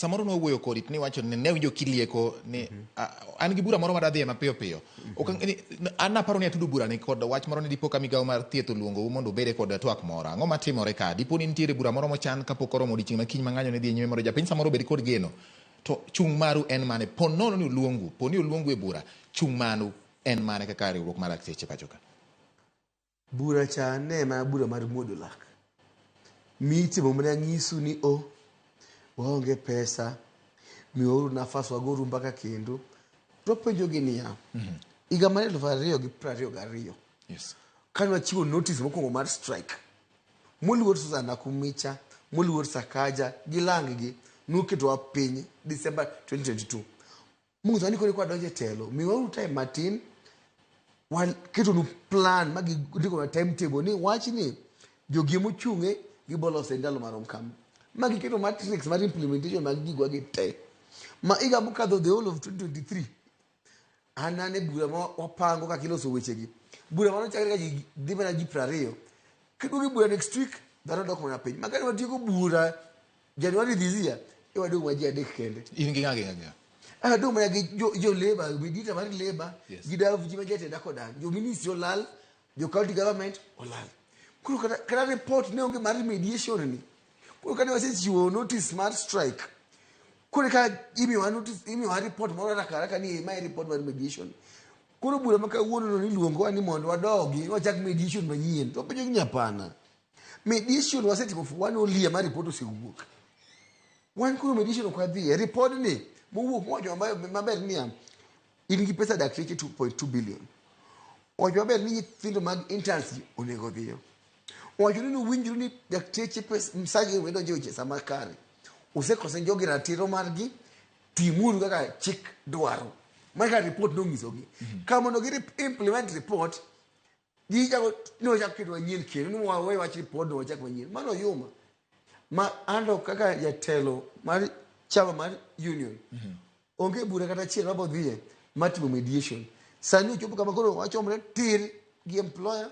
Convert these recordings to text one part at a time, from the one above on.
samoro no wuoyo kodi ni wacho ne winjo kilieko ni an gi bura moro madadhi mapiyo piyo an aparo ni atudo bura ni kod wach moro ni dipo ka migawo mar thieth oluongo mondo obede kod twak moro ang'o matimore ka dipo ni nitiere bura moro mochan kapok oromo odiochieng' ma kiny mang'anyo ne dhi nyime mondo japiny samoro obed kod geno to chung' maru en mane ponono ni oluongu poni oluongu e bura chung' manu en mane kaka riwruok mar lakteche pacho ka bura cha ne ma bura mar muodo lak mitimo mana nyisu ni waonge pesa mioro nafas wagoru mpaka kendo to penjo gi niya iga mane 2022 yes kan wachiwo notice mokwongo mar strike moluor Susana Kumicha moluor Sakaja gi langgi nuketwa piny December 2022 mungu ni kwa donje telo miwaru time matin wal keto nu plan magi ndiko na timetable ni wachi ni jogi mochunge gi bolo sendalo marom kam magi keto matrix mar implementation magi gigwa gi te ma iga mukadho the whole of 2023 anane bura ma wapango ka kilo so weche gi bura mano chakre ka ji dimana ji 20 kidu gi bura next week dhano dok na piny magari watieko bura January this year iwado waji adek kende in gi ng'age do mana gi jo labor midita mar labor gida vuji ma jete dako dan jo ministry olal jo county government olal kuro kada report ne onge mar mediation ni kuro kada wase chiwo notice mar strike kuro ka imi wa notice imi wa report moro raka ni my report mar mediation kuro bura maka wuono ni luongo ani mondo wadogi wachak mediation manyien to penjo nyapana mediation wasetimo wan olia mar report osewuok wan kuro mediation kwa dhi report ni mowuok mojo ambayo maber niya in gi pesa dakteche 2.2 billion ojo maber ni nyithindo mag interns onego dhiyo ojo ni winjru ni dakteche pesa msagi wedo joche sama kare usekose jogi ratiro margi timuru kaka chik dwaro maka report no ngisogi kama no gi implement report gi jago no jakidwa nyien kendo ni wawe wach report no chak manyien mano yuma ma ando kaka jatelo mar chama mar union onge bura kata chiel mabo dhiye matimo mediation sani chopo kama koro wachomre tir gi employer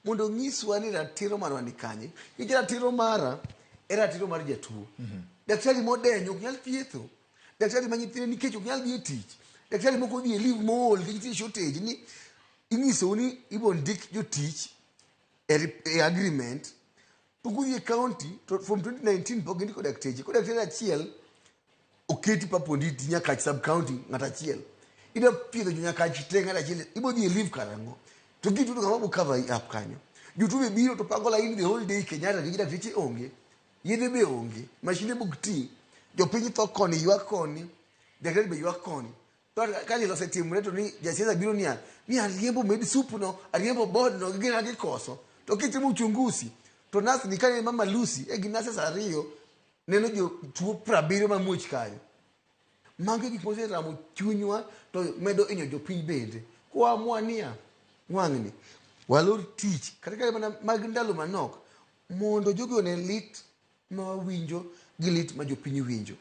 mondo nyiswa ni ratiro marwa ni kanye iki ratiro mara era ratiro mar jatuo daktari modenyo ok nyal thietho daktari manyithine nikech ok nyal dhi e tich daktari moko dhi e leave mall nikech shortage ni inyiso ni ibon dik jotich e agreement Pugudhi county from 2019 pogindi ko dakteche ko daktari achiel oketi paponditi nyaka sub county ngata achiel ida piedho nyaka chite ngata achiel ibodhi leave karango to gitu kama bu cover up kanyo jutube biro to pango line the whole day Kenyatta gi dakteche onge yedhe be onge mashine bukti jo piny to koni ywa koni daktari be ywa koni to kali lo setimre to ni jasiasa biro ni ariembo med soup no ariembo board no gina gi koso to kitimo uchunguzi to nas ni kane mama Lucy e ginase sariyo neno jo tuo 70 mamuoch kayo mange gik mose ramo chunywa to medo inyo jo piny bende kwa mwania wang'ni walor tich kata mana mag ndalo manok mondo jogo ne lit ma winjo gi lit ma jo piny winjo